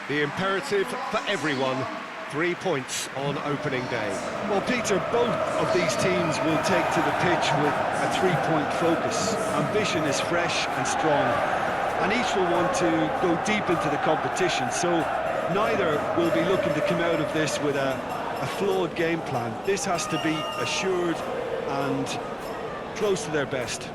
The imperative for everyone, 3 points on opening day. Well, Peter, both of these teams will take to the pitch with a three-point focus. Ambition is fresh and strong, and each will want to go deep into the competition, so neither will be looking to come out of this with a flawed game plan. This has to be assured and close to their best.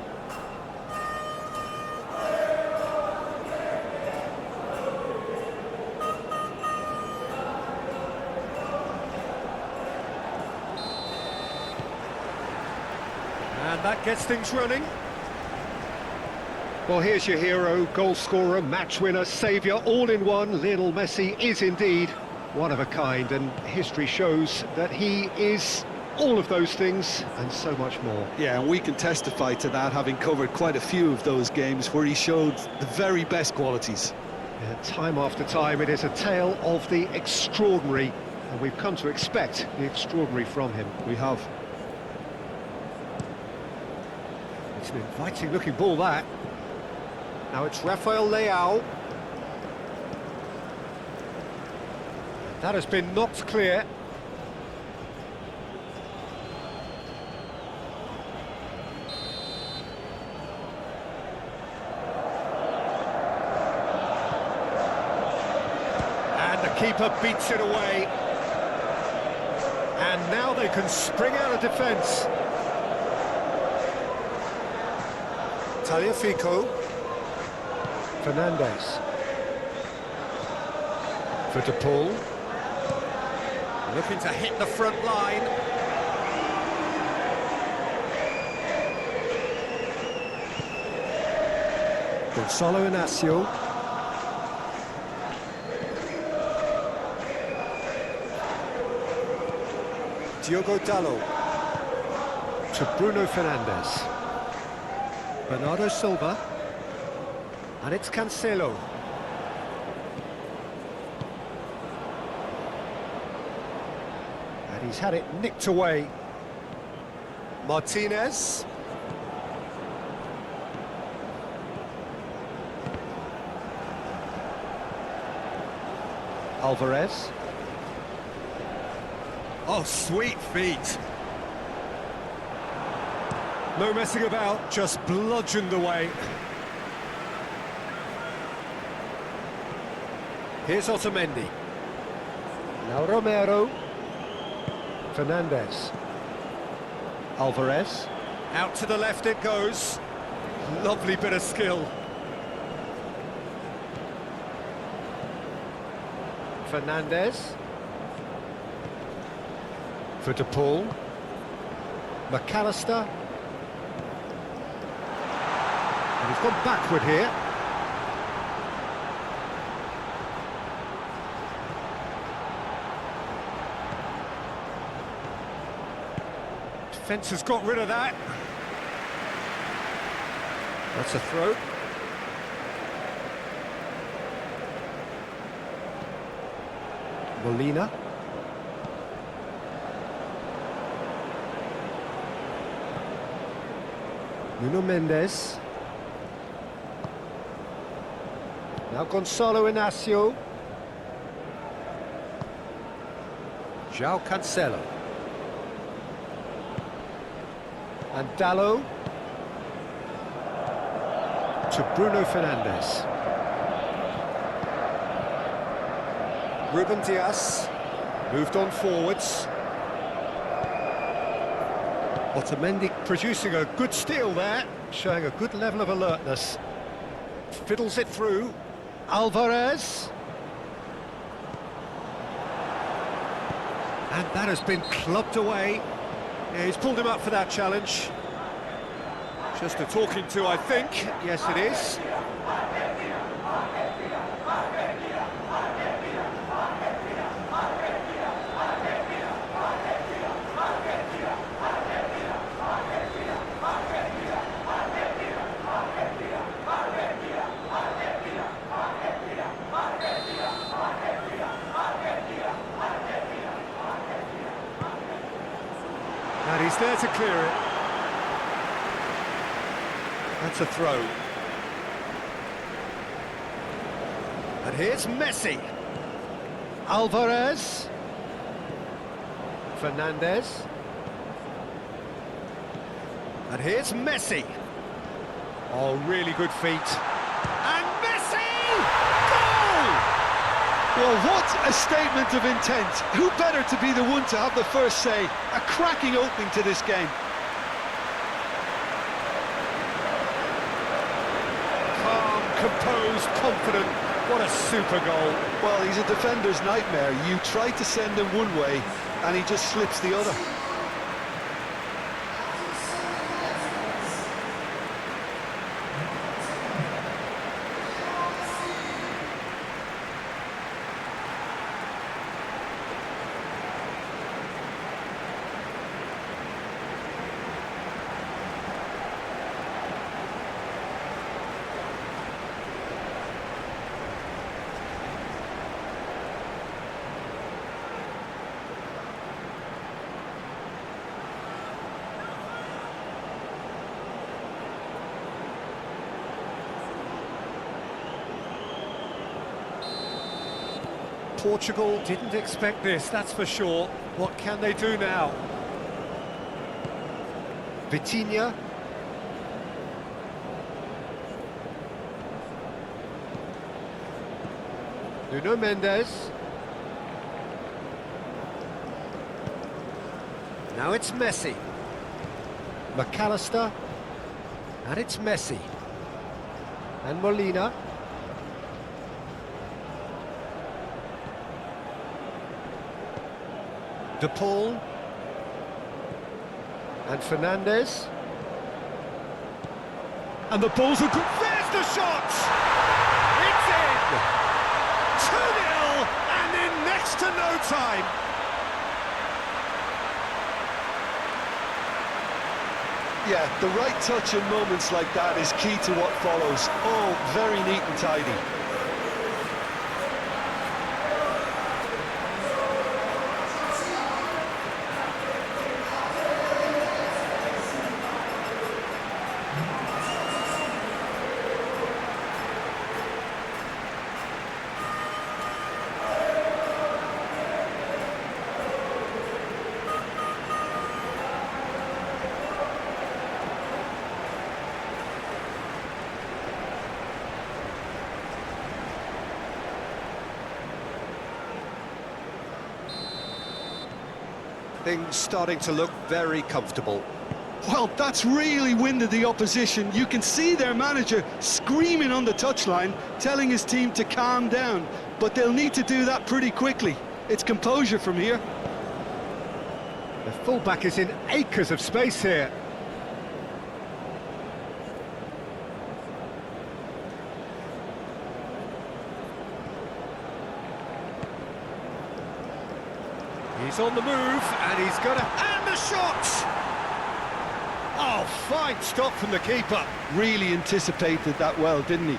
And that gets things running. Well, here's your hero, goal scorer, match winner, saviour, all in one. Lionel Messi is indeed one of a kind, and history shows that he is all of those things and so much more. Yeah, and we can testify to that, having covered quite a few of those games where he showed the very best qualities. Yeah, time after time, it is a tale of the extraordinary, and we've come to expect the extraordinary from him. We have. It's an inviting-looking ball, that. Now it's Rafael Leao. That has been knocked clear. And the keeper beats it away. And now they can spring out of defence. Tagliafico. Fernandez. For De Paul. Looking to hit the front line. Gonzalo Inacio. Diogo Dalot. To Bruno Fernandes. Bernardo Silva. And it's Cancelo. And he's had it nicked away. Martinez. Alvarez. Oh, sweet feet. No messing about, just bludgeoned away. Here's Otamendi. Now Romero. Fernandez. Alvarez. Out to the left it goes. Lovely bit of skill. Fernandez. For De Paul. McAllister. And he's gone backward here. Defence has got rid of that. That's a throw. Molina. Nuno Mendes. Now Gonzalo Inacio. João Cancelo. And Dalot. To Bruno Fernandes. Ruben Dias. Moved on forwards. Otamendi producing a good steal there, showing a good level of alertness. Fiddles it through. Alvarez. And that has been clubbed away. Yeah, he's pulled him up for that challenge. Just a talking to, I think. Yes, it is. And he's there to clear it. That's a throw. And here's Messi. Alvarez. Fernandez. And here's Messi. Oh, really good feet. And Messi! Goal! Well, what a statement of intent. Who better to be the one to have the first say? A cracking opening to this game. Calm, composed, confident. What a super goal. Well, he's a defender's nightmare. You try to send him one way, and he just slips the other. Portugal didn't expect this, that's for sure. What can they do now? Vitinha. Nuno Mendes. Now it's Messi. McAllister. And it's Messi. And Molina. De Paul. And Fernandez. And the ball's a good... There's the shot! It's in! 2-0 and in next to no time. Yeah, the right touch in moments like that is key to what follows. Oh, very neat and tidy. Things starting to look very comfortable. Well, that's really winded the opposition. You can see their manager screaming on the touchline, telling his team to calm down. But they'll need to do that pretty quickly. It's composure from here. The fullback is in acres of space here. He's on the move, and he's got and the shot! Oh, fine stop from the keeper. Really anticipated that well, didn't he?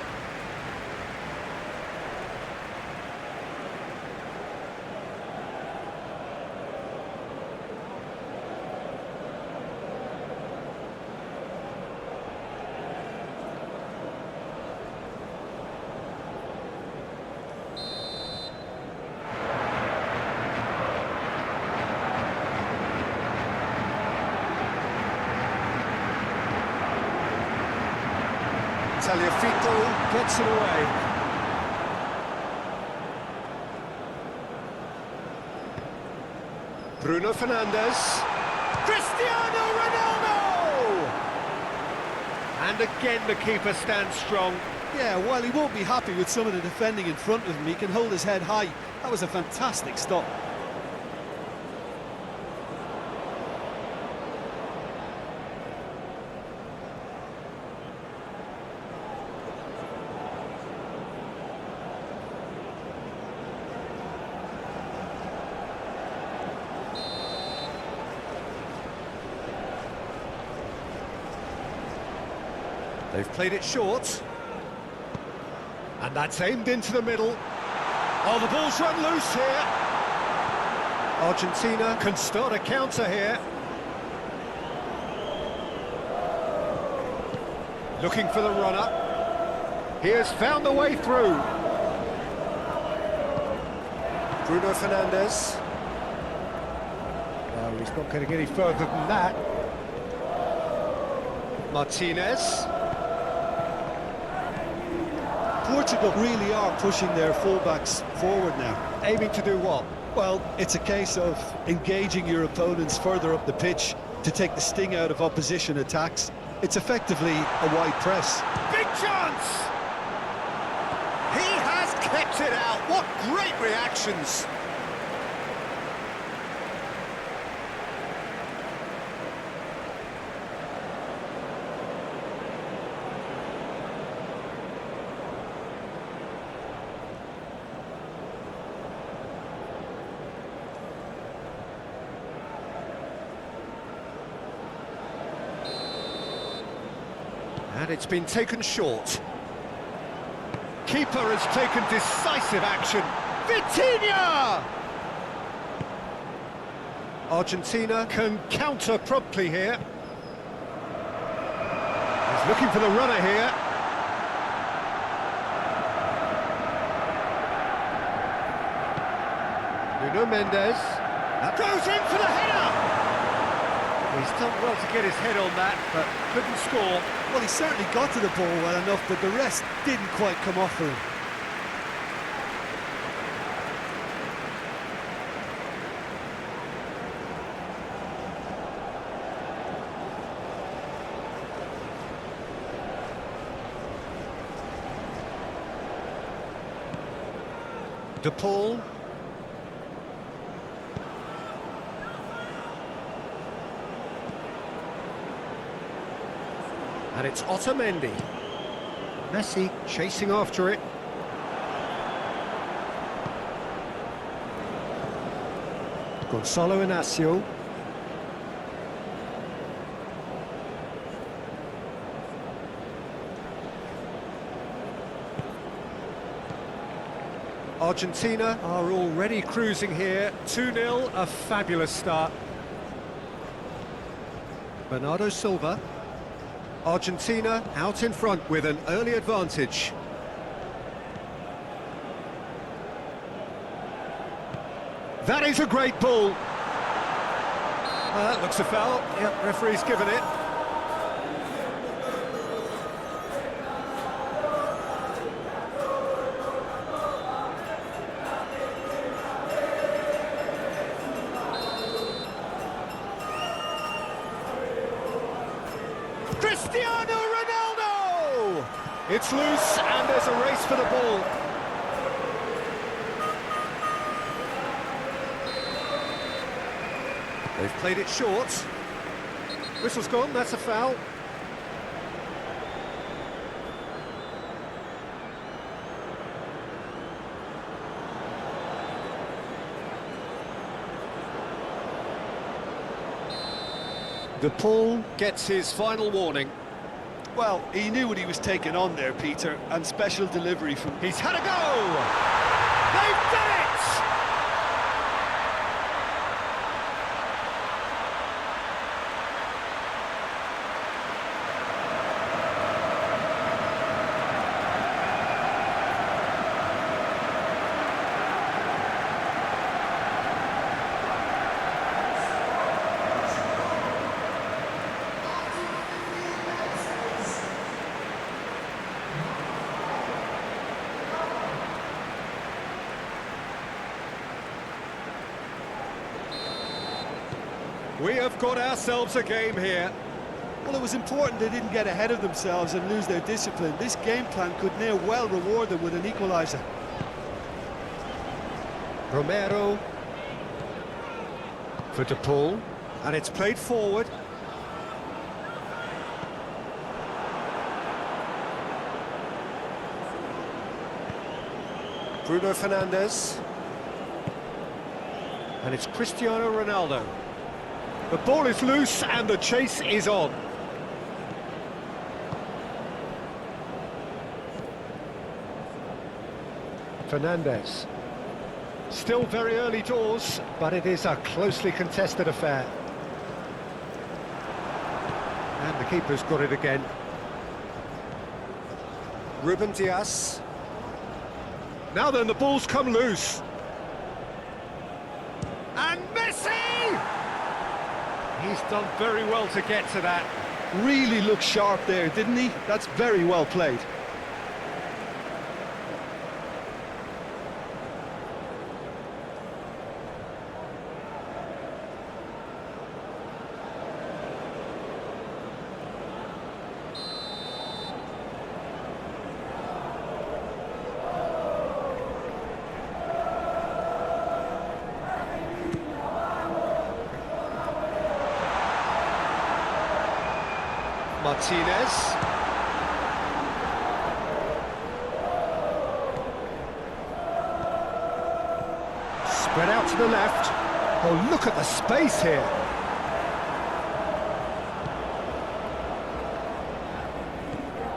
Taliafico gets it away. Bruno Fernandes. Cristiano Ronaldo! And again the keeper stands strong. Yeah, while he won't be happy with some of the defending in front of him, he can hold his head high. That was a fantastic stop. They've played it short. And that's aimed into the middle. Oh, the ball's run loose here. Argentina can start a counter here. Looking for the runner. He has found the way through. Bruno Fernandes. No, he's not getting any further than that. Martinez. Portugal really are pushing their fullbacks forward now. Aiming to do what? Well, it's a case of engaging your opponents further up the pitch to take the sting out of opposition attacks. It's effectively a wide press. Big chance! He has kept it out. What great reactions! And it's been taken short. Keeper has taken decisive action. Vitinha! Argentina can counter promptly here. He's looking for the runner here. Nuno Mendes. That goes in for the header! He's done well to get his head on that, but couldn't score. Well, he certainly got to the ball well enough, but the rest didn't quite come off for him. De Paul. And it's Otamendi. Messi chasing after it. Gonzalo Inacio. Argentina are already cruising here. 2-0, a fabulous start. Bernardo Silva. Argentina out in front with an early advantage. That is a great ball. That looks a foul. Yep, referee's given it. Cristiano Ronaldo! It's loose and there's a race for the ball. They've played it short. Whistle's gone, that's a foul. De Paul gets his final warning. Well, he knew what he was taking on there, Peter, and special delivery from... He's had a go! They've done it! We have got ourselves a game here. Well, it was important they didn't get ahead of themselves and lose their discipline. This game plan could near well reward them with an equaliser. Romero for De Paul, and it's played forward. Bruno Fernandes, and it's Cristiano Ronaldo. The ball is loose and the chase is on. Fernandes. Still very early doors, but it is a closely contested affair. And the keeper's got it again. Ruben Dias. Now then, the ball's come loose. And Messi! He's done very well to get to that. Really looked sharp there, didn't he? That's very well played. Martinez. Spread out to the left. Oh, look at the space here.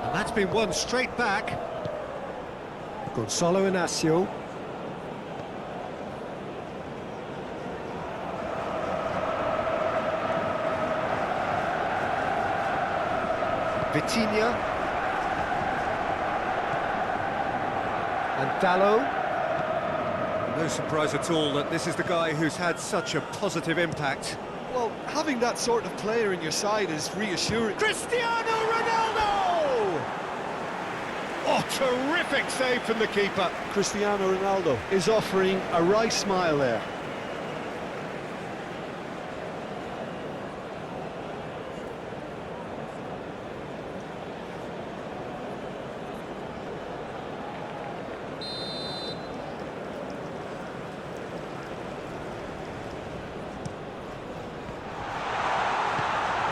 And that's been won straight back. Gonzalo Inacio. Vitinha. And Dallo. No surprise at all that this is the guy who's had such a positive impact. Well, having that sort of player in your side is reassuring. Cristiano Ronaldo! Oh, terrific save from the keeper. Cristiano Ronaldo is offering a wry smile there.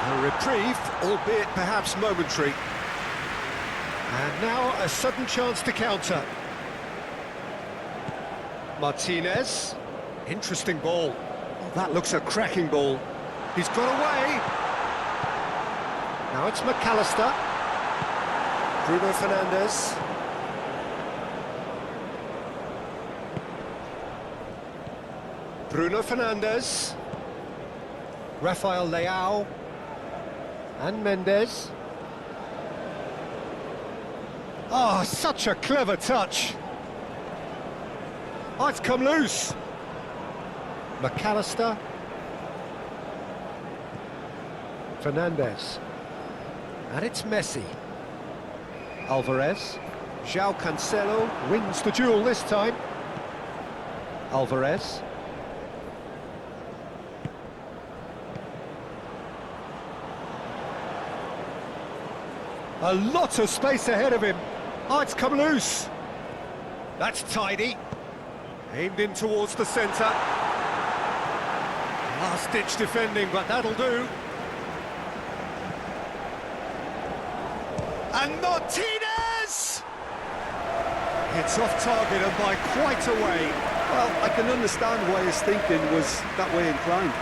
A reprieve, albeit perhaps momentary. And now a sudden chance to counter. Martinez. Interesting ball. Oh, that looks a cracking ball. He's got away. Now it's McAllister. Bruno Fernandes. Bruno Fernandes. Rafael Leao. And Mendes. Oh, such a clever touch. Oh, it's come loose. McAllister. Fernandes. And it's Messi. Alvarez. João Cancelo wins the duel this time. Alvarez. A lot of space ahead of him. Oh, it's come loose. That's tidy. Aimed in towards the centre. Last-ditch defending, but that'll do. And Martinez! It's off target and by quite a way. Well, I can understand why his thinking was that way inclined.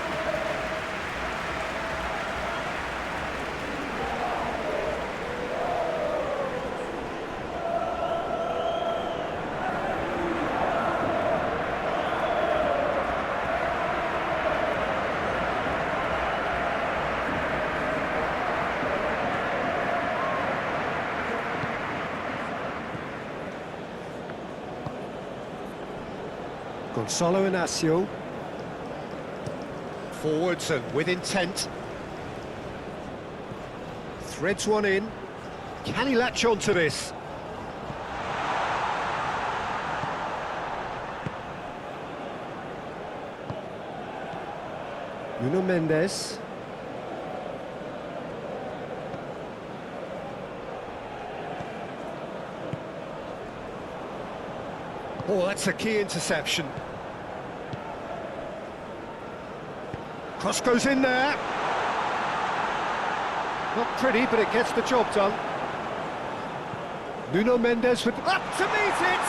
Gonzalo Inacio. Forwards and with intent. Threads one in. Can he latch on to this? Nuno Mendes. Oh, that's a key interception. Cross goes in there. Not pretty, but it gets the job done. Nuno Mendes with up to meet it.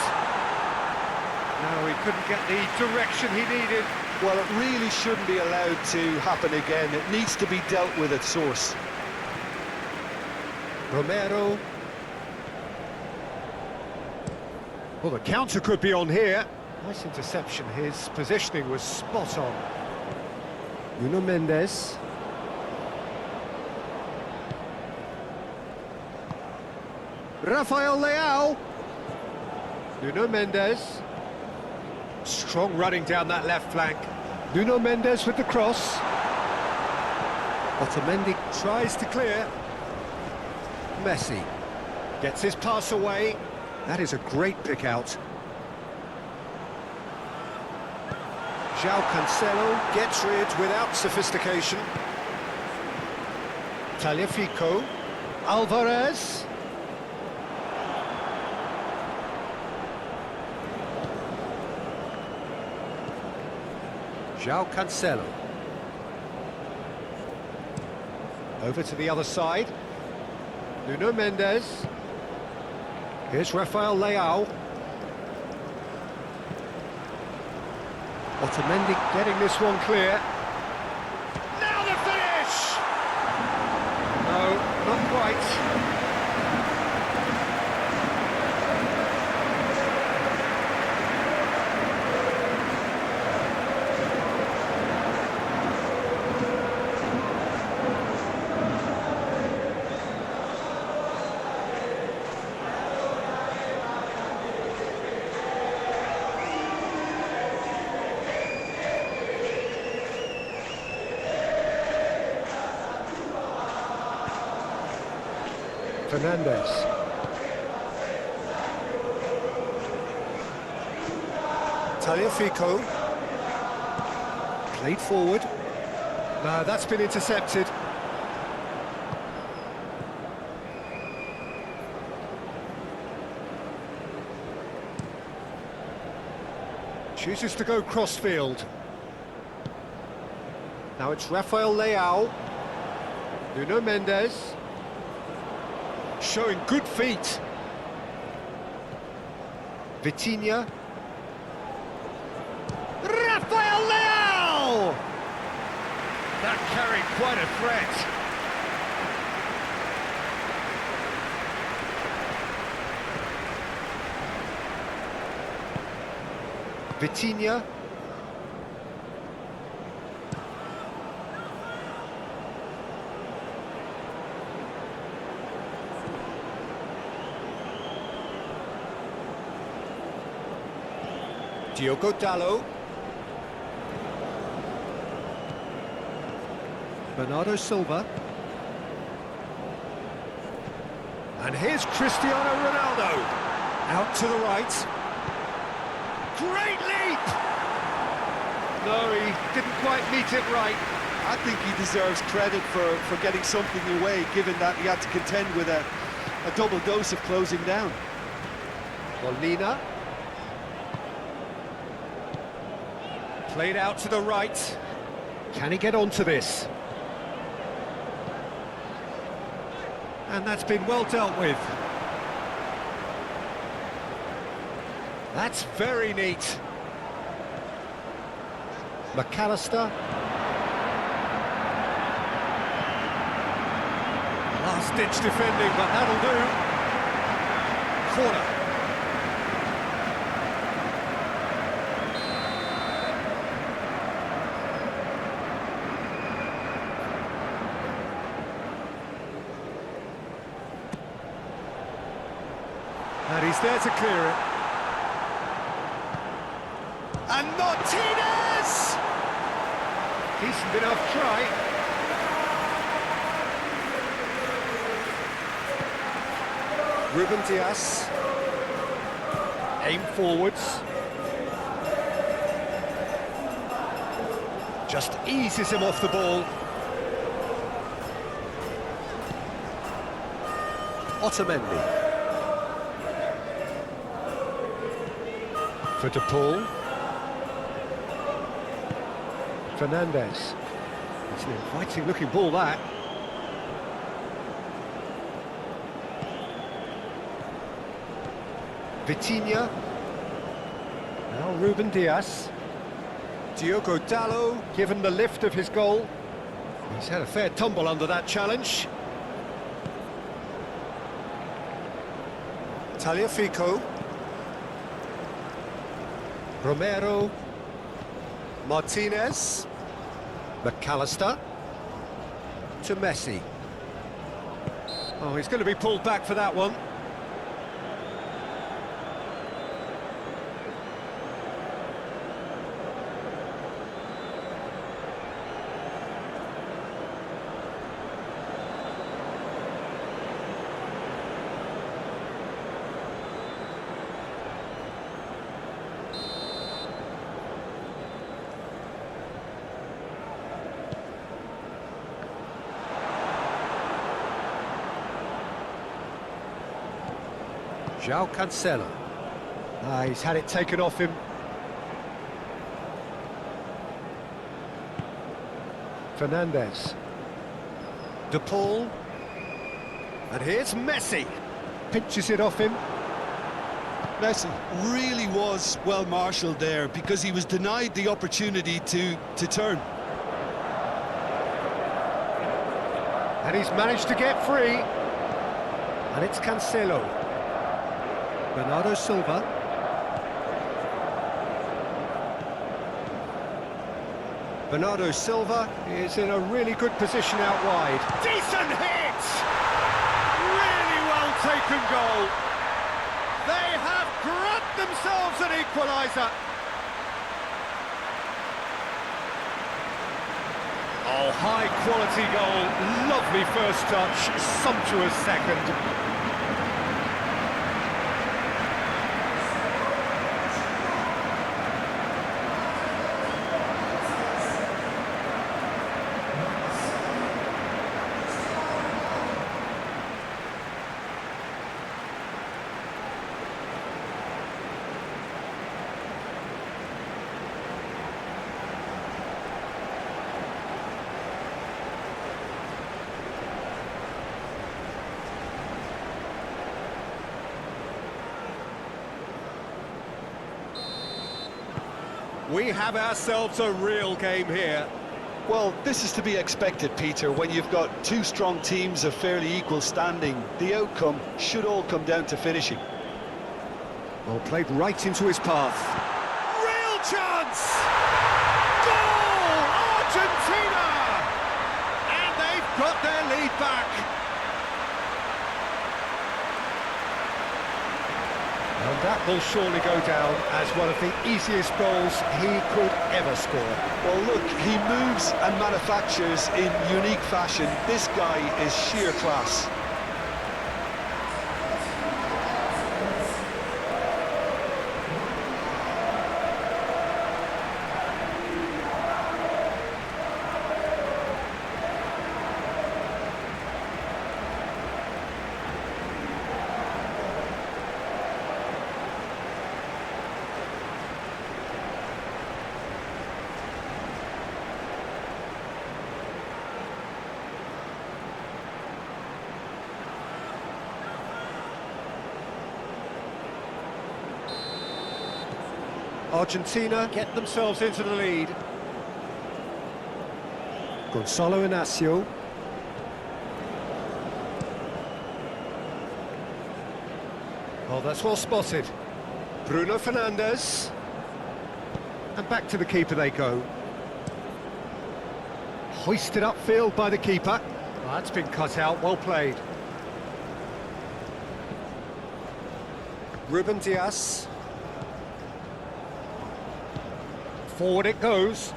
No, he couldn't get the direction he needed. Well, it really shouldn't be allowed to happen again. It needs to be dealt with at source. Romero. Well, the counter could be on here. Nice interception. His positioning was spot on. Nuno Mendes. Rafael Leao. Nuno Mendes. Strong running down that left flank. Nuno Mendes with the cross. Otamendi tries to clear. Messi gets his pass away. That is a great pick out. João Cancelo gets rid without sophistication. Tagliafico. Alvarez. João Cancelo. Over to the other side. Nuno Mendes. Here's Rafael Leao. Otamendi getting this one clear. Now the finish! No, not quite. Fernandes. Tagliafico. Played forward. No, that's been intercepted. Chooses to go crossfield. Now it's Rafael Leao. Nuno Mendes. Showing good feet. Vitinha. Rafael Leao! That carried quite a threat. Vitinha. Diogo Dalot. Bernardo Silva. And here's Cristiano Ronaldo. Out to the right. Great leap! No, he didn't quite meet it right. I think he deserves credit for getting something away, given that he had to contend with a double dose of closing down. Molina. Played out to the right. Can he get onto this? And that's been well dealt with. That's very neat. McAllister. Last-ditch defending, but that'll do. Corner. And he's there to clear it. And Martinez! Decent enough try. Ruben Dias. Aim forwards. Just eases him off the ball. Otamendi. For De Paul. Fernandes. It's an inviting looking ball, that. Vitinha. Now Ruben Dias. Diogo Dalot, given the lift of his goal. He's had a fair tumble under that challenge. Tagliafico. Romero. Martinez. McAllister. To Messi. Oh, he's going to be pulled back for that one. João Cancelo. He's had it taken off him. Fernandes. De Paul. And here's Messi. Pinches it off him. Messi really was well marshalled there because he was denied the opportunity to turn. And he's managed to get free. And it's Cancelo. Bernardo Silva. Bernardo Silva is in a really good position out wide. Decent hit! Really well taken goal. They have grabbed themselves an equaliser. Oh, high quality goal. Lovely first touch, sumptuous second. We have ourselves a real game here. Well, this is to be expected, Peter, when you've got two strong teams of fairly equal standing. The outcome should all come down to finishing. Well, played right into his path. Real chance! Goal! Argentina! And they've got their lead back. And that will surely go down as one of the easiest goals he could ever score. Well, look, he moves and manufactures in unique fashion. This guy is sheer class. Argentina get themselves into the lead. Gonzalo Inacio. Oh, that's well spotted. Bruno Fernandes. And back to the keeper they go. Hoisted upfield by the keeper. Oh, that's been cut out, well played. Ruben Dias. Forward it goes.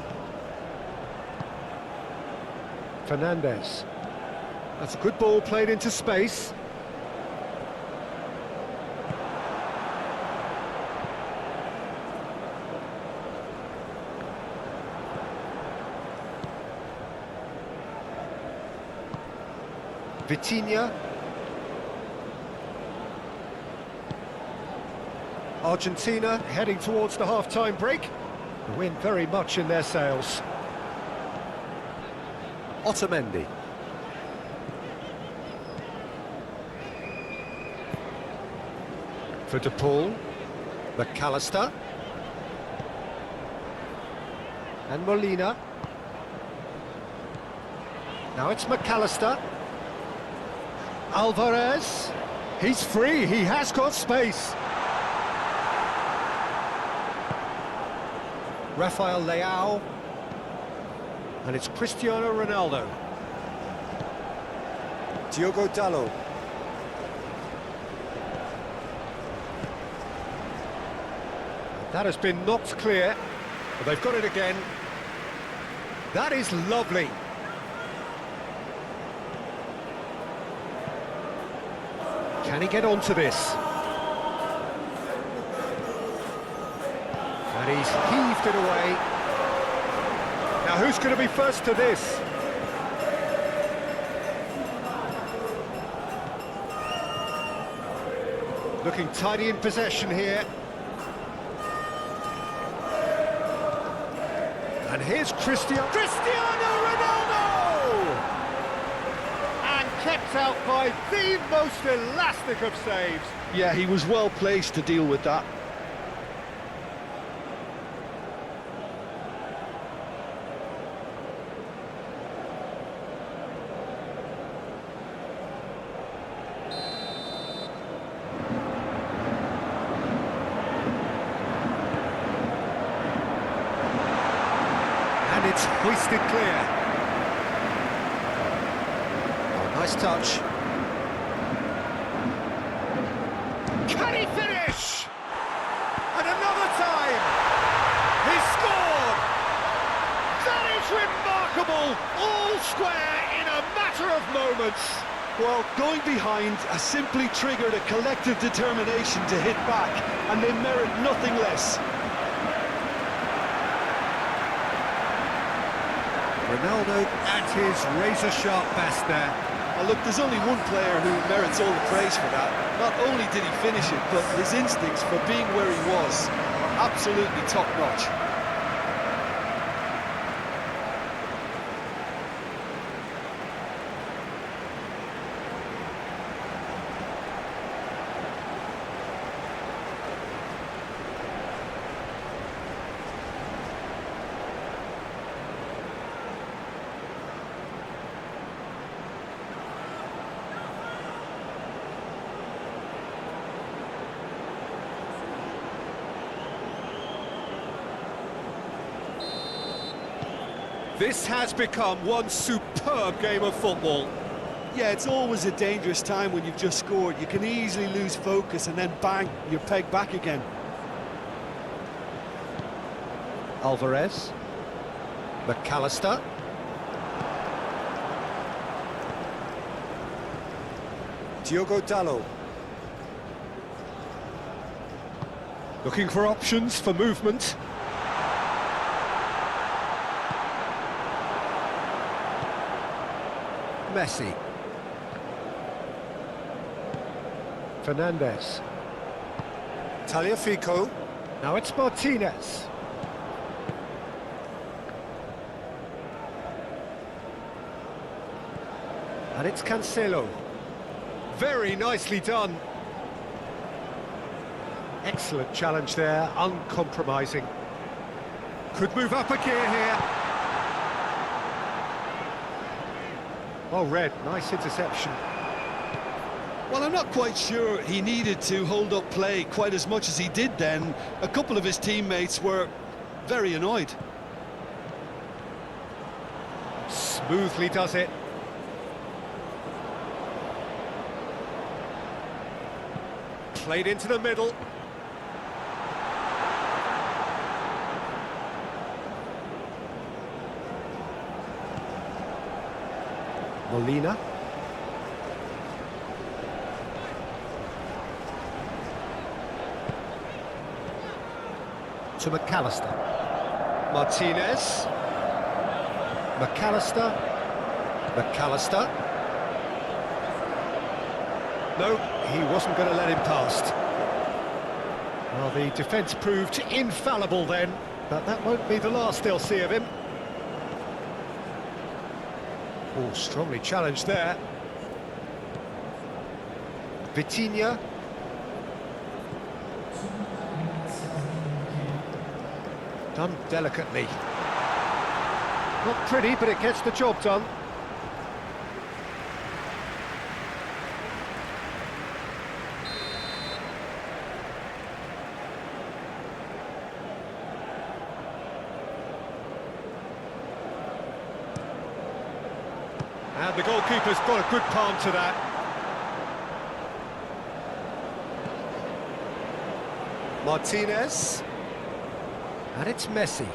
Fernandes. That's a good ball played into space. Vitinha. Argentina heading towards the half-time break. The wind very much in their sails. Otamendi. For De Paul. McAllister. And Molina. Now it's McAllister. Alvarez. He's free, he has got space. Rafael Leao, and it's Cristiano Ronaldo. Diogo Dalot. That has been knocked clear, but they've got it again. That is lovely. Can he get onto this? And he's heaved it away. Now who's going to be first to this? Looking tidy in possession here. And here's Cristiano Ronaldo! And kept out by the most elastic of saves. Yeah, he was well placed to deal with that. And it's hoisted clear. Oh, nice touch. Can he finish? And another time! He scored! That is remarkable! All square in a matter of moments. Well, going behind has simply triggered a collective determination to hit back, and they merit nothing less. Ronaldo at his razor-sharp best there. Well, look, there's only one player who merits all the praise for that. Not only did he finish it, but his instincts for being where he was are absolutely top-notch. This has become one superb game of football. Yeah, it's always a dangerous time when you've just scored. You can easily lose focus and then bang, you're pegged back again. Alvarez. McAllister. Diogo Dalot. Looking for options for movement. Messi. Fernandez. Tagliafico. Now it's Martinez. And it's Cancelo. Very nicely done. Excellent challenge there, uncompromising. Could move up a gear here. Well read, nice interception. Well, I'm not quite sure he needed to hold up play quite as much as he did then. A couple of his teammates were very annoyed. Smoothly does it. Played into the middle. Molina. To McAllister. Martinez. McAllister. McAllister. No, he wasn't going to let him past. Well, the defence proved infallible then, but that won't be the last they'll see of him. Oh, strongly challenged there. Vitinha. Done delicately. Not pretty, but it gets the job done. And the goalkeeper's got a good palm to that. Martinez. And it's Messi.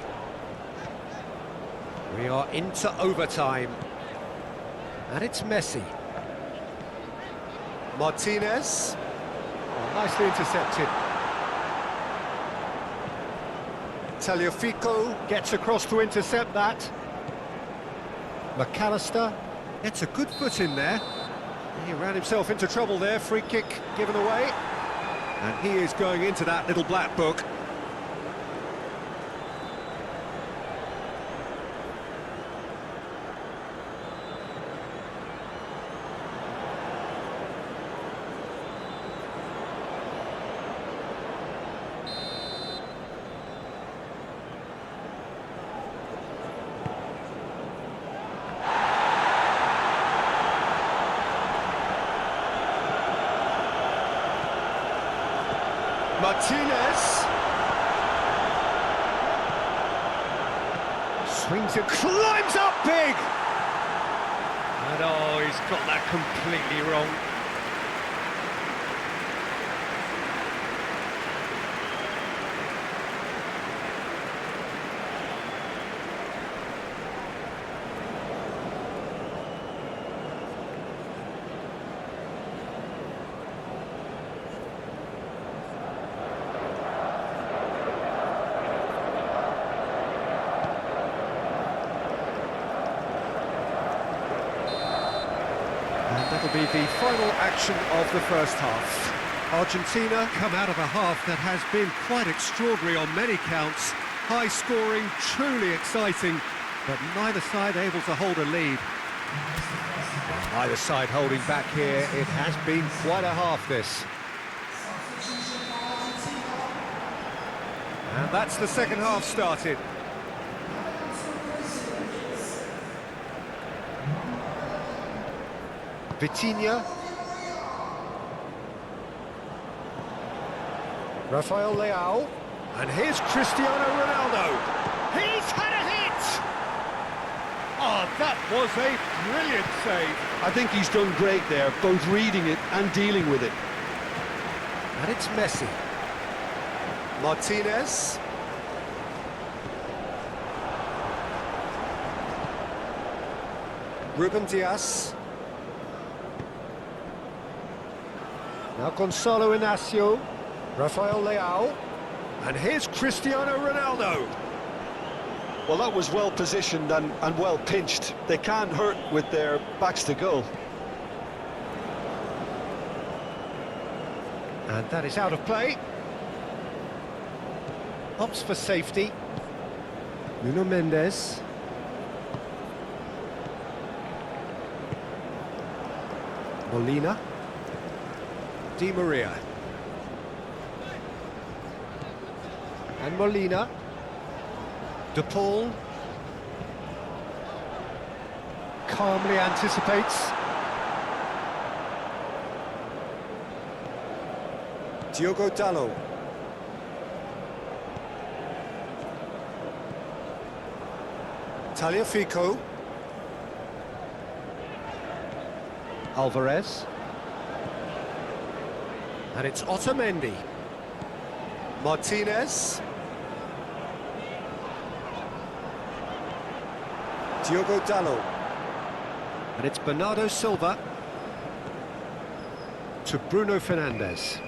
We are into overtime. And it's Messi. Martinez. Oh, nicely intercepted. Tagliafico gets across to intercept that. McAllister gets a good foot in there. He ran himself into trouble there, free kick given away. And he is going into that little black book. Martinez swings it, climbs up big, and oh, he's got that completely wrong. That'll be the final action of the first half. Argentina come out of a half that has been quite extraordinary on many counts. High scoring, truly exciting, but neither side able to hold a lead. Either side holding back here. It has been quite a half, this. And that's the second half started. Vitinha, Rafael Leao, and here's Cristiano Ronaldo. He's had a hit! Oh, that was a brilliant save. I think he's done great there, both reading it and dealing with it. And it's Messi. Martinez. Ruben Dias. Now Gonzalo Inacio, Rafael Leao, and here's Cristiano Ronaldo. Well, that was well positioned and well pinched. They can't hurt with their backs to goal. And that is out of play. Opts for safety. Nuno Mendes. Molina. Di Maria. And Molina. De Paul. Calmly anticipates. Diogo Dalot. Tagliafico. Alvarez. And it's Otamendi. Martinez. Diogo Dalot. And it's Bernardo Silva to Bruno Fernandes.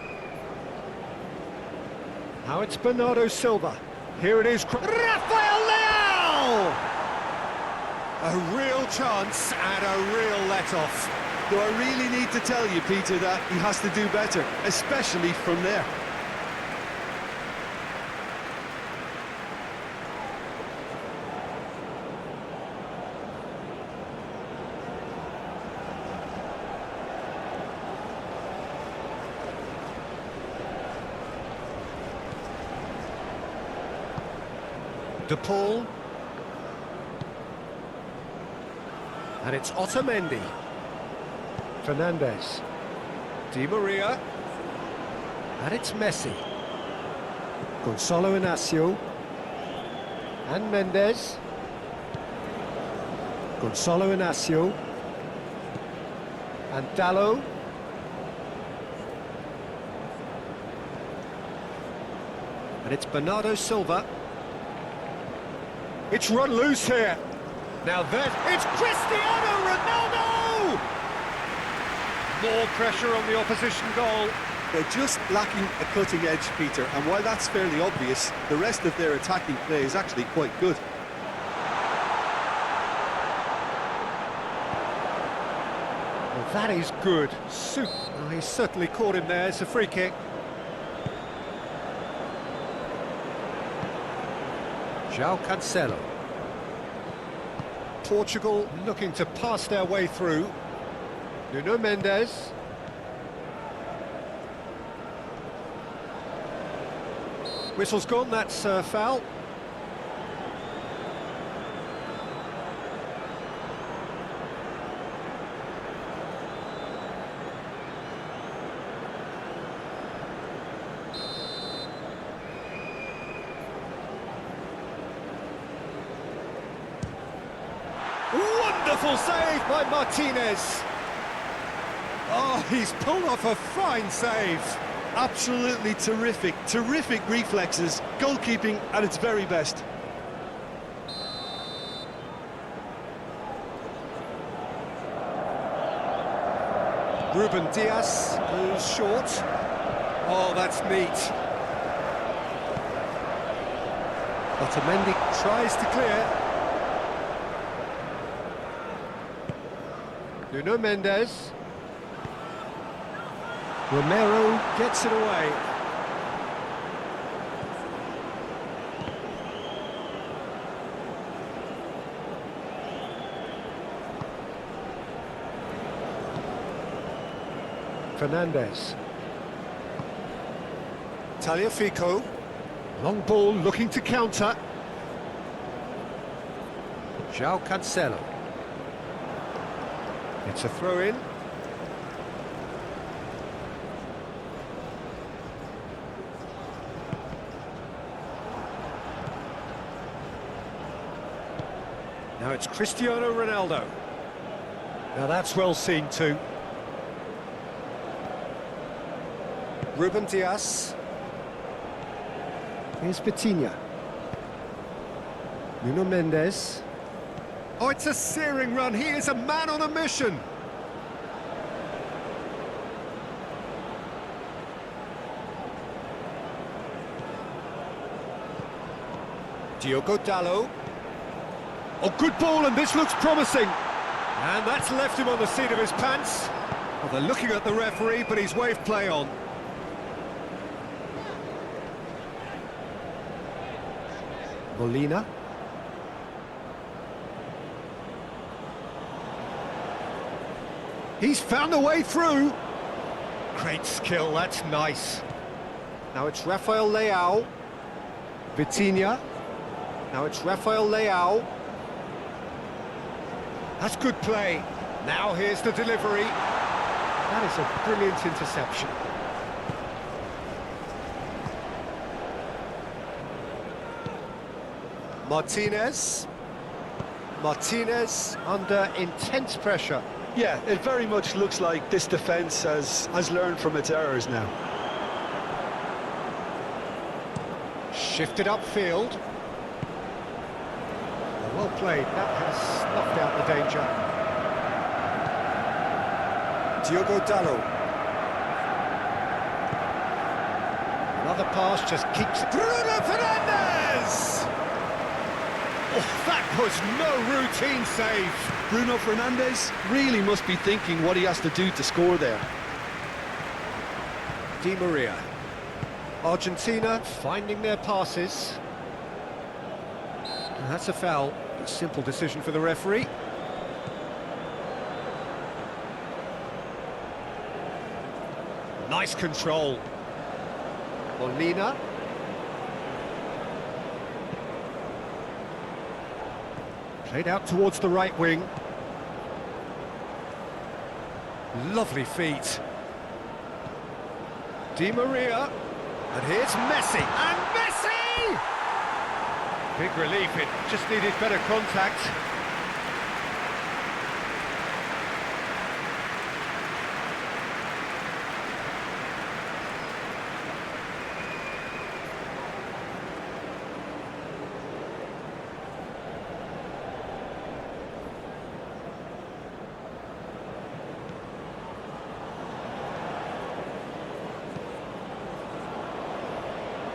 Now it's Bernardo Silva. Here it is, Rafael Leao! A real chance and a real let-off. Do I really need to tell you, Peter, that he has to do better, especially from there? De Paul. And it's Otamendi. Fernandes. Di Maria. And it's Messi. Gonzalo Inacio. And Mendes. Gonzalo Inacio. And Dalot. And it's Bernardo Silva. It's run loose here. Now that it's Cristiano Ronaldo! More pressure on the opposition goal. They're just lacking a cutting edge, Peter, and while that's fairly obvious, the rest of their attacking play is actually quite good. Well, that is good. He certainly caught him there. It's a free kick. Cancelo. Portugal looking to pass their way through. Nuno Mendes. Whistle's gone, that's foul. Wonderful save by Martinez. Oh, he's pulled off a fine save. Absolutely terrific, terrific reflexes, goalkeeping at its very best. Ruben Dias goes short. Oh, that's neat. Otamendi tries to clear. Nuno Mendes. Romero gets it away. Fernandez. Tagliafico. Long ball looking to counter. Cancelo. It's a throw-in. Now it's Cristiano Ronaldo. Now that's well seen too. Ruben Dias. Here's Vitinha. Nuno Mendes. Oh, it's a searing run. He is a man on a mission. Diogo Dalot. Oh, good ball, and this looks promising. And that's left him on the seat of his pants. Well, they're looking at the referee, but he's waved play on. Molina. He's found a way through. Great skill, that's nice. Now it's Rafael Leao. Vitinha. Now it's Rafael Leao. That's good play. Now here's the delivery. That is a brilliant interception. Martinez. Martinez under intense pressure. Yeah, it very much looks like this defence has learned from its errors now. Shifted upfield. Well played, that has snuffed out the danger. Diogo Dalot. Another pass just keeps... Bruno Fernandes! Oh, that was no routine save. Bruno Fernandes really must be thinking what he has to do to score there. Di Maria. Argentina finding their passes. And that's a foul. A simple decision for the referee. Nice control. Molina. Played out towards the right wing. Lovely feet. Di Maria. And here's Messi. And Messi! Big relief, it just needed better contact.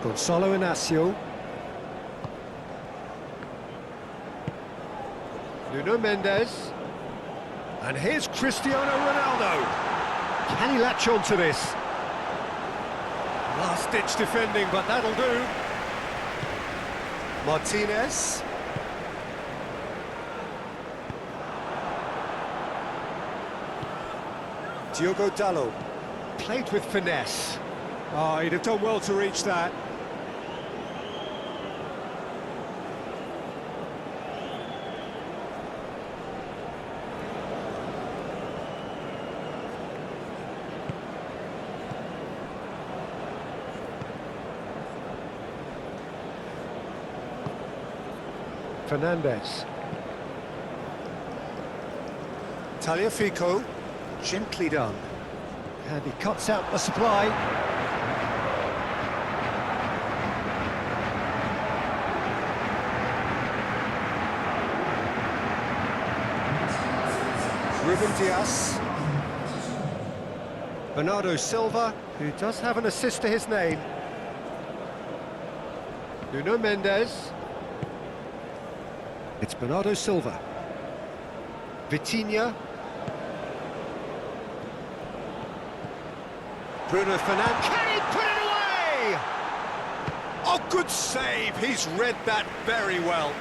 Gonzalo Inacio. Nuno Mendes. And here's Cristiano Ronaldo. Can he latch on to this? Last-ditch defending, but that'll do. Martinez. Diogo Dalot. Played with finesse. Oh, he'd have done well to reach that. Fernandez. Tagliafico. Gently done. And he cuts out the supply. Ruben Dias. Bernardo Silva, who does have an assist to his name. Nuno Mendes. It's Bernardo Silva. Vitinha. Bruno Fernandes. Can he put it away? Oh, good save. He's read that very well.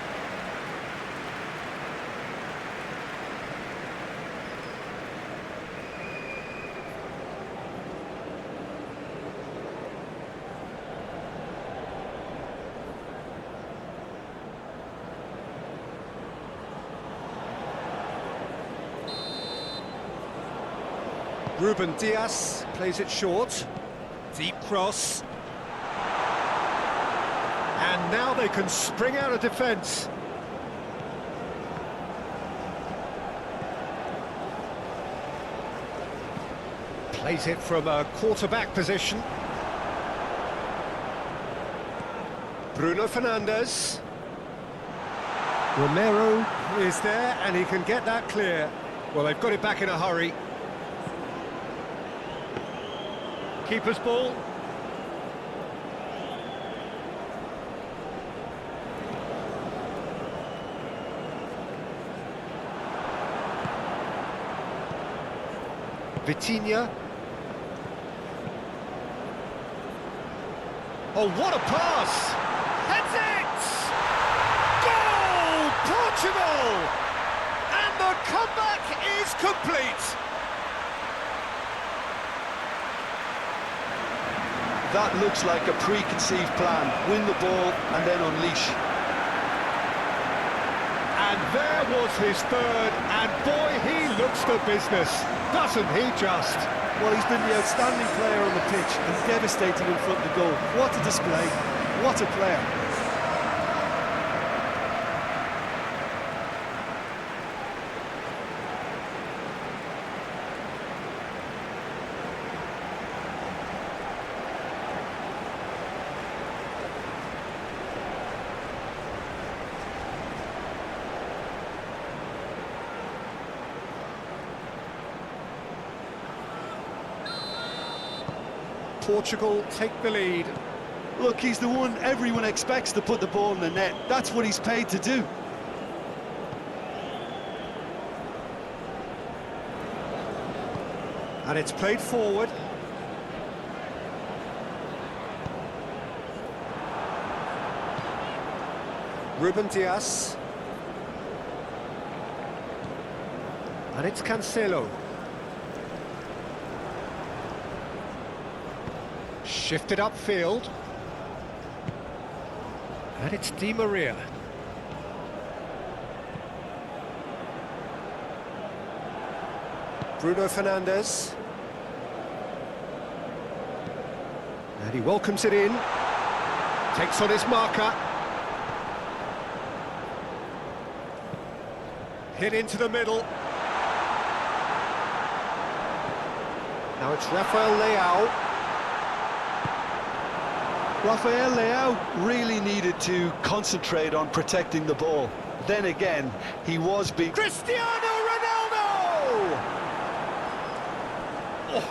Ruben Dias plays it short. Deep cross. And now they can spring out of defence. Plays it from a quarterback position. Bruno Fernandes. Romero is there and he can get that clear. Well, they've got it back in a hurry. Keeper's ball. Vitinha. Oh, what a pass! Heads it! Goal! Portugal! And the comeback is complete! That looks like a preconceived plan. Win the ball and then unleash. And there was his third, and boy, he looks the business, doesn't he just? Well, he's been the outstanding player on the pitch and devastating in front of the goal. What a display, what a player. Portugal take the lead. Look, he's the one everyone expects to put the ball in the net. That's what he's paid to do. And it's played forward. Ruben Dias. And it's Cancelo. Shifted upfield. And it's Di Maria. Bruno Fernandes. And he welcomes it in. Takes on his marker. Hit into the middle. Now it's Rafael Leao. Rafael Leao really needed to concentrate on protecting the ball. Then again, he was being... Cristiano Ronaldo! Oh,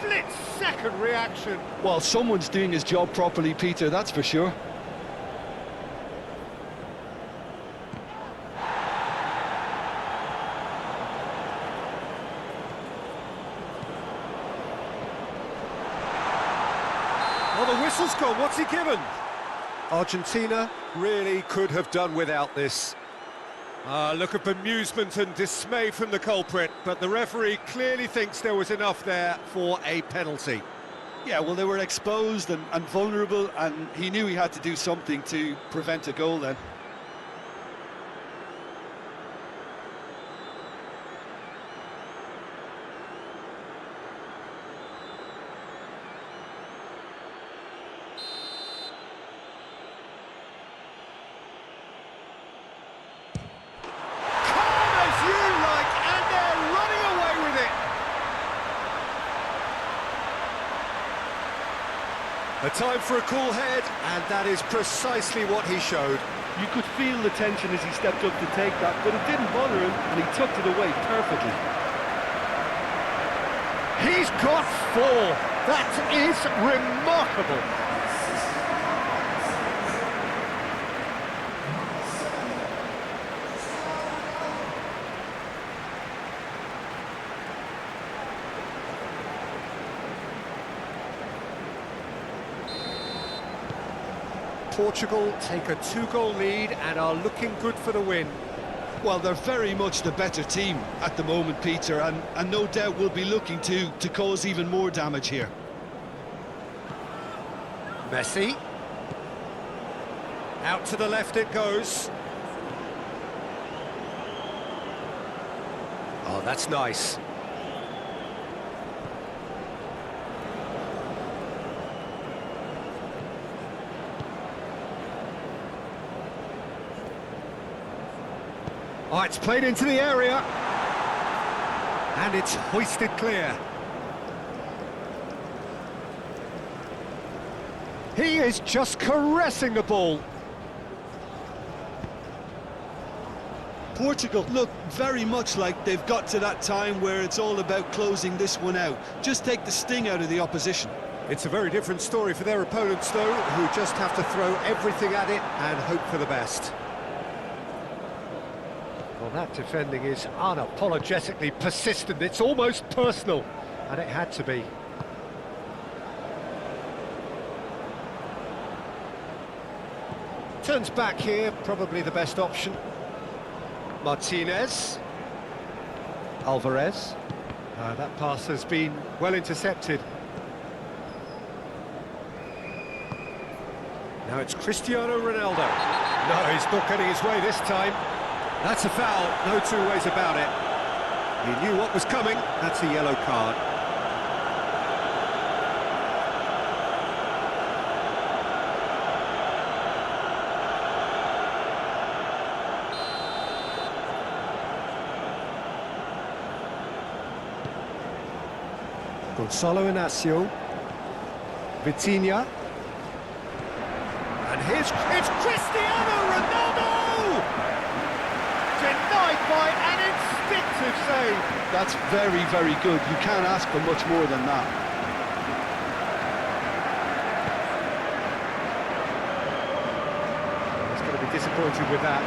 split-second reaction. Well, someone's doing his job properly, Peter, that's for sure. Well, the whistle's gone. What's he given? Argentina really could have done without this. Look of bemusement and dismay from the culprit, but the referee clearly thinks there was enough there for a penalty. Yeah, well, they were exposed and vulnerable, and he knew he had to do something to prevent a goal then. A time for a cool head, and that is precisely what he showed. You could feel the tension as he stepped up to take that, but it didn't bother him, and he tucked it away perfectly. He's got 4. That is remarkable. Portugal take a 2-goal lead and are looking good for the win. Well, they're very much the better team at the moment, Peter, and no doubt will be looking to cause even more damage here. Messi. Out to the left it goes. Oh, that's nice. Oh, it's played into the area. And it's hoisted clear. He is just caressing the ball. Portugal look very much like they've got to that time where it's all about closing this one out. Just take the sting out of the opposition. It's a very different story for their opponents, though, who just have to throw everything at it and hope for the best. Well, that defending is unapologetically persistent. It's almost personal, and it had to be. Turns back here, probably the best option. Martinez. Alvarez. That pass has been well intercepted. Now it's Cristiano Ronaldo. No, he's not getting his way this time. That's a foul, no two ways about it. He knew what was coming, that's a yellow card. Gonzalo Inacio. Vitinha. And it's Cristiano Ronaldo! Denied by an instinctive save. That's very, very good. You can't ask for much more than that. He's going to be disappointed with that.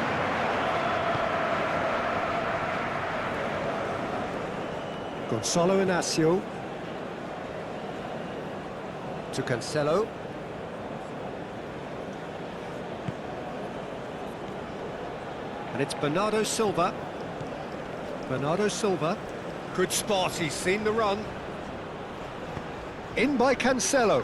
Gonzalo Inacio. To Cancelo. And it's Bernardo Silva. Bernardo Silva. Good spot, he's seen the run. In by Cancelo.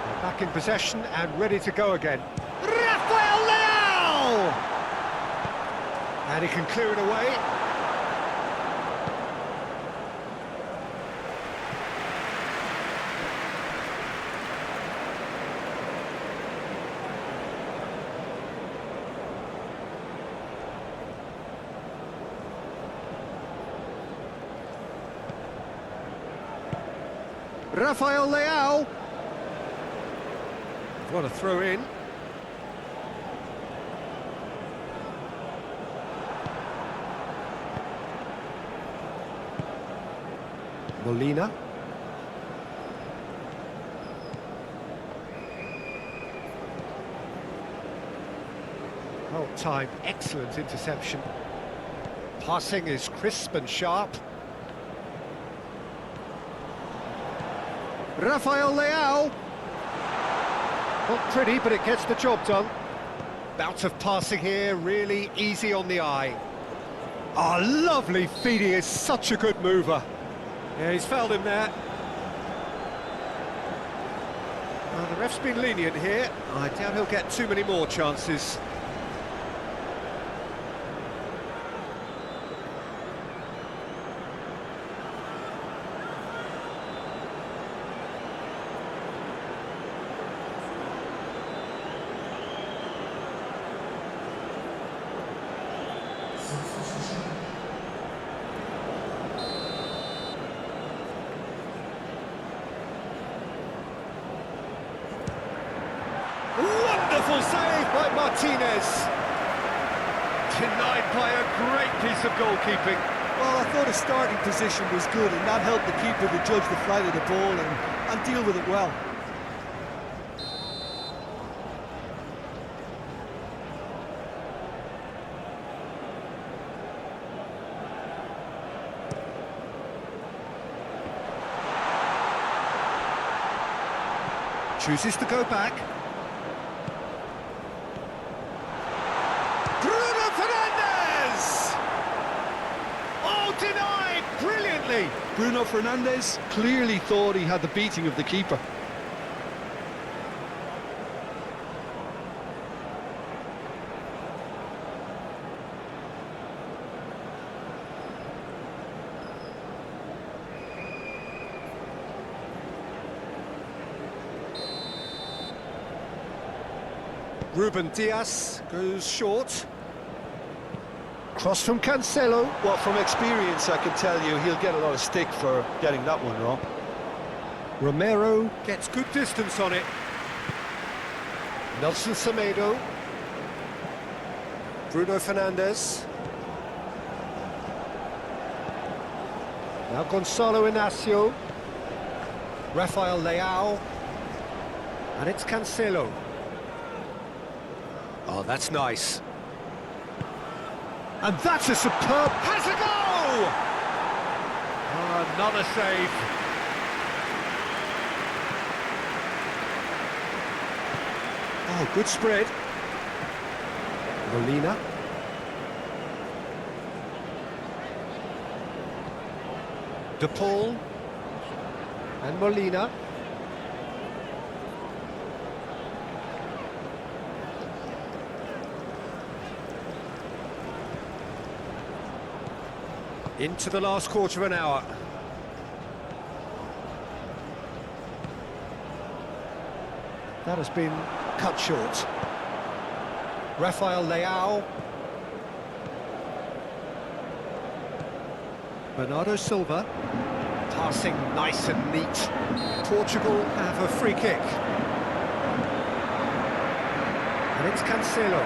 They're back in possession and ready to go again. Rafael Leao! And he can clear it away. Rafael Leao. What a throw in. Molina. Well timed, excellent interception. Passing is crisp and sharp. Rafael Leao. Not pretty, but it gets the job done. Bout of passing here, really easy on the eye. Ah, lovely feed, he is such a good mover. Yeah, he's fouled him there. Well, the ref's been lenient here. I doubt he'll get too many more chances. Wonderful save by Martinez. Denied by a great piece of goalkeeping. Well, I thought his starting position was good, and that helped the keeper to judge the flight of the ball and deal with it well. Chooses to go back. Denied brilliantly. Bruno Fernandes clearly thought he had the beating of the keeper. Ruben Dias goes short. Cross from Cancelo. Well, from experience, I can tell you he'll get a lot of stick for getting that one wrong. Romero gets good distance on it. Nelson Semedo. Bruno Fernandes. Now Gonzalo Inacio. Rafael Leao. And it's Cancelo. Oh, that's nice. And that's a superb... Has a goal! Oh, another save. Oh, good spread. Molina. De Paul. And Molina. Into the last quarter of an hour. That has been cut short. Rafael Leao. Bernardo Silva. Passing nice and neat. Portugal have a free kick. And it's Cancelo.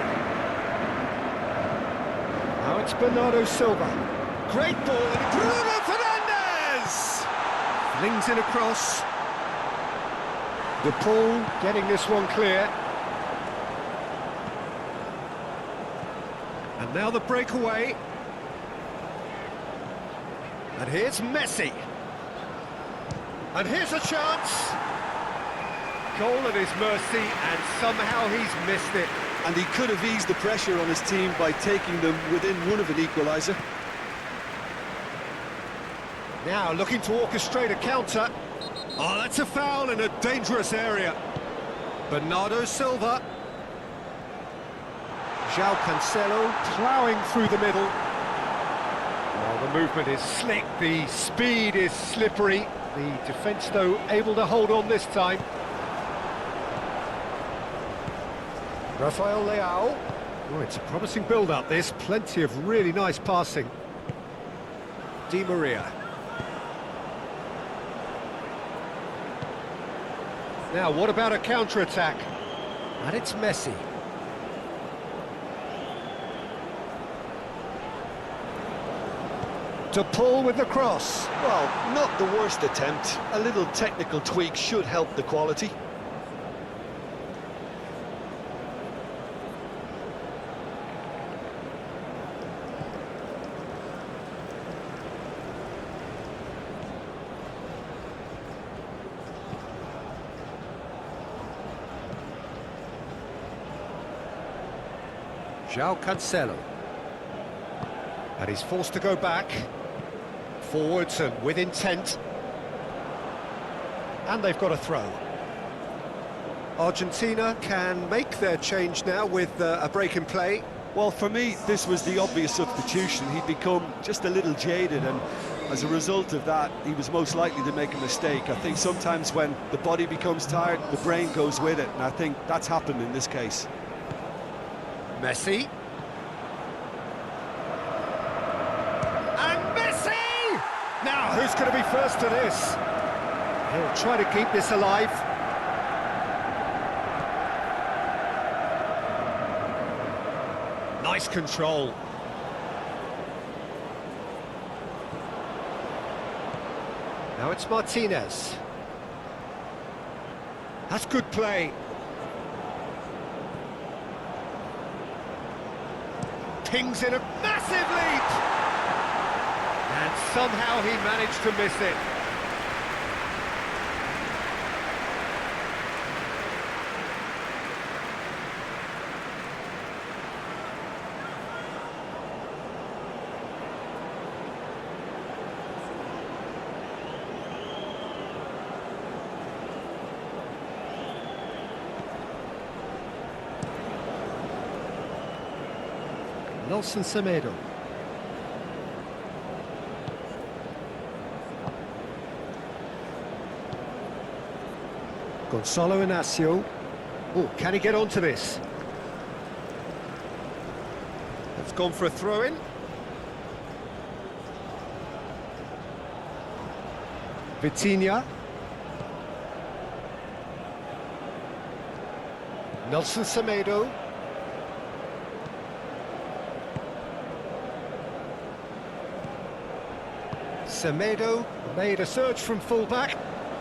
Now it's Bernardo Silva. Great ball, and Bruno Fernandes! Flings in across. De Paul getting this one clear. And now the breakaway. And here's Messi. And here's a chance. Goal at his mercy, and somehow he's missed it. And he could have eased the pressure on his team by taking them within one of an equaliser. Now looking to orchestrate a counter. Oh, that's a foul in a dangerous area. Bernardo Silva. João Cancelo ploughing through the middle. Well, the movement is slick, the speed is slippery. The defence, though, able to hold on this time. Rafael Leao. Oh, it's a promising build-up, this. Plenty of really nice passing. Di Maria. Now, what about a counter-attack? And it's Messi. De Paul with the cross. Well, not the worst attempt. A little technical tweak should help the quality. João Cancelo. And he's forced to go back. Forwards and with intent. And they've got a throw. Argentina can make their change now with a break in play. Well, for me, this was the obvious substitution. He'd become just a little jaded, and as a result of that, he was most likely to make a mistake. I think sometimes when the body becomes tired, the brain goes with it, and I think that's happened in this case. Messi. And Messi! Now, who's going to be first to this? He'll try to keep this alive. Nice control. Now it's Martinez. That's good play. Pings in a massive lead! And somehow he managed to miss it. Nelson Semedo. Gonzalo Inacio. Oh, can he get onto this? It's gone for a throw-in. Vitinha. Nelson Semedo. Semedo made a surge from full-back,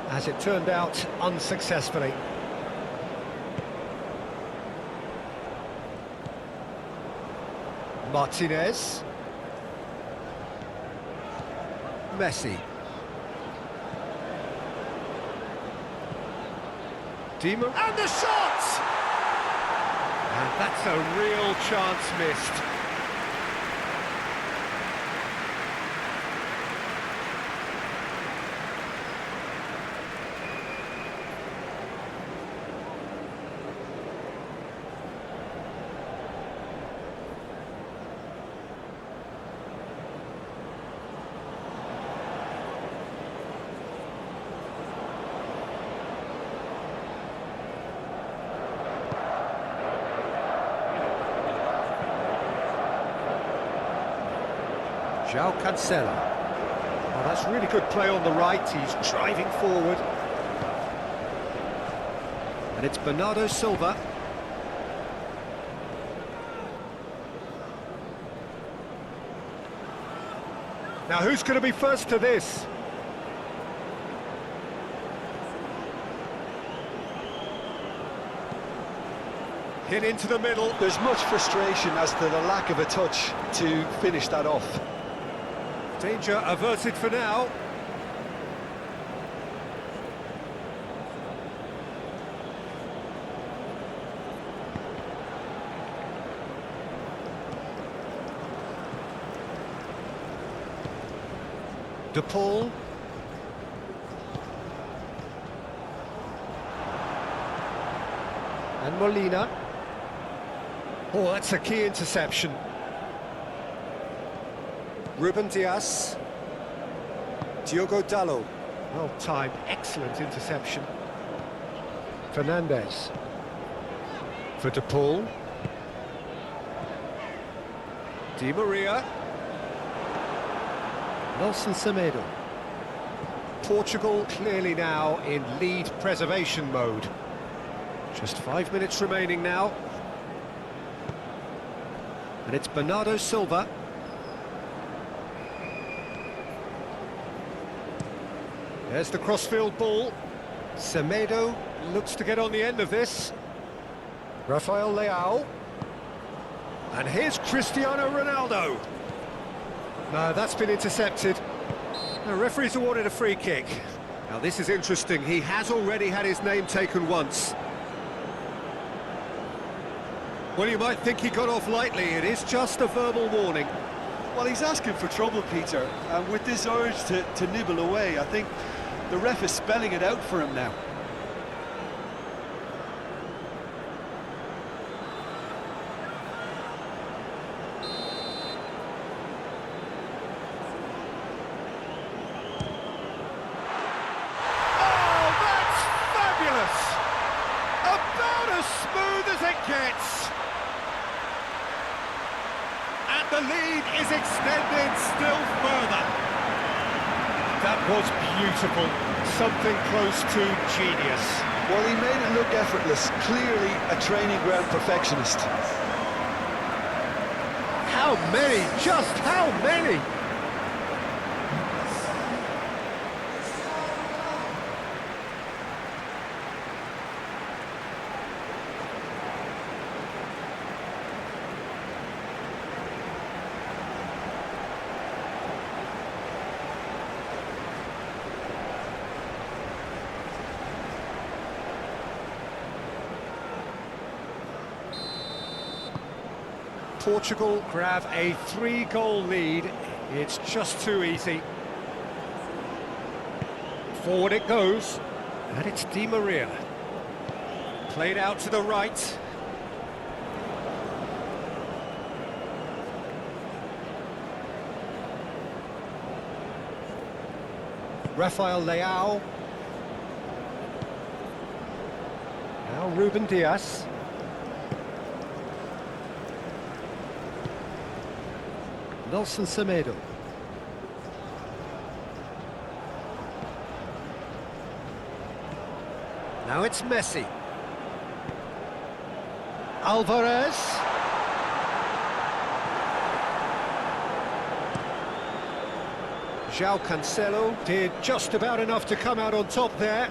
as it turned out, unsuccessfully. Martinez. Messi. And the shot! And that's a real chance missed. João Cancelo. Oh, that's really good play on the right. He's driving forward. And it's Bernardo Silva. Now, who's going to be first to this? Hit into the middle. There's much frustration as to the lack of a touch to finish that off. Danger averted for now. De Paul. And Molina. Oh, that's a key interception. Ruben Diaz. Diogo Dalot. Well timed, excellent interception. Fernandez. For De Paul. Di Maria. Nelson Semedo. Portugal clearly now in lead preservation mode. Just 5 minutes remaining now. And it's Bernardo Silva. There's the crossfield ball. Semedo looks to get on the end of this. Rafael Leao. And here's Cristiano Ronaldo. No, that's been intercepted. The referee's awarded a free kick. Now this is interesting. He has already had his name taken once. Well, you might think he got off lightly. It is just a verbal warning. Well, he's asking for trouble, Peter, and with this urge to nibble away, I think the ref is spelling it out for him now. Oh, that's fabulous! About as smooth as it gets. And the lead is extended still further. That was beautiful. Something close to genius. Well, he made it look effortless. Clearly a training ground perfectionist. How many? Just how many? Portugal grab a 3-goal lead. It's just too easy. Forward it goes, and it's Di Maria. Played out to the right. Rafael Leao. Now Ruben Diaz. Nelson Semedo. Now it's Messi. Alvarez. João Cancelo did just about enough to come out on top there.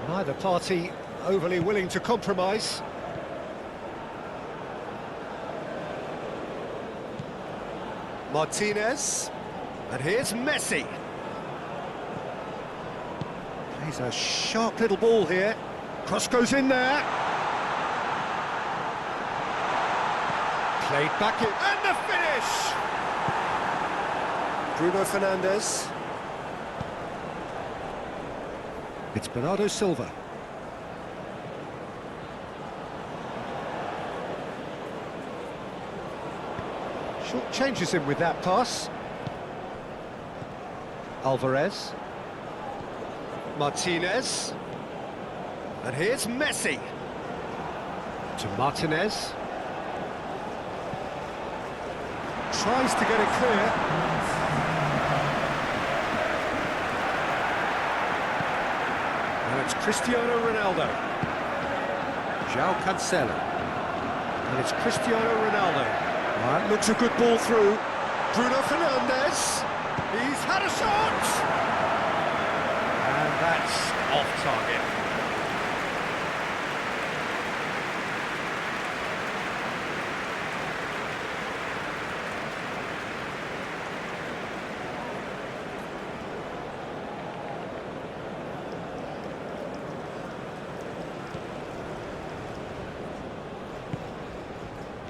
Neither party overly willing to compromise. Martinez, and here's Messi. Plays a sharp little ball here. Cross goes in there. Played back in, and the finish! Bruno Fernandes. It's Bernardo Silva. Short changes him with that pass. Alvarez. Martinez. And here's Messi. To Martinez. Tries to get it clear. Now it's Cristiano Ronaldo. João Cancelo. And it's Cristiano Ronaldo. That looks a good ball through. Bruno Fernandes. He's had a shot! And that's off target.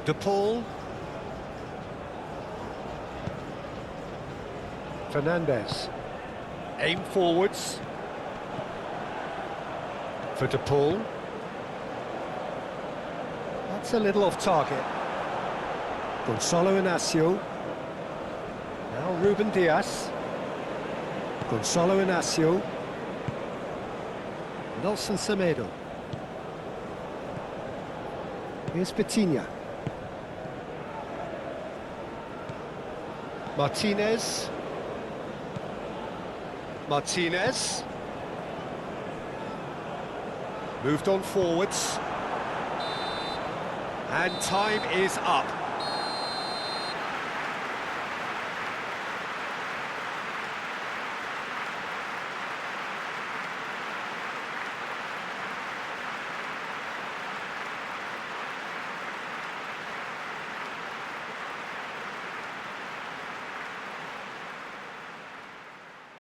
De Paul. Fernandes. Aim forwards. For De Paul. That's a little off target. Gonzalo Inacio. Now Ruben Diaz. Gonzalo Inacio. Nelson Semedo. Here's Vitinha. Martinez. Martinez. Moved on forwards. And time is up.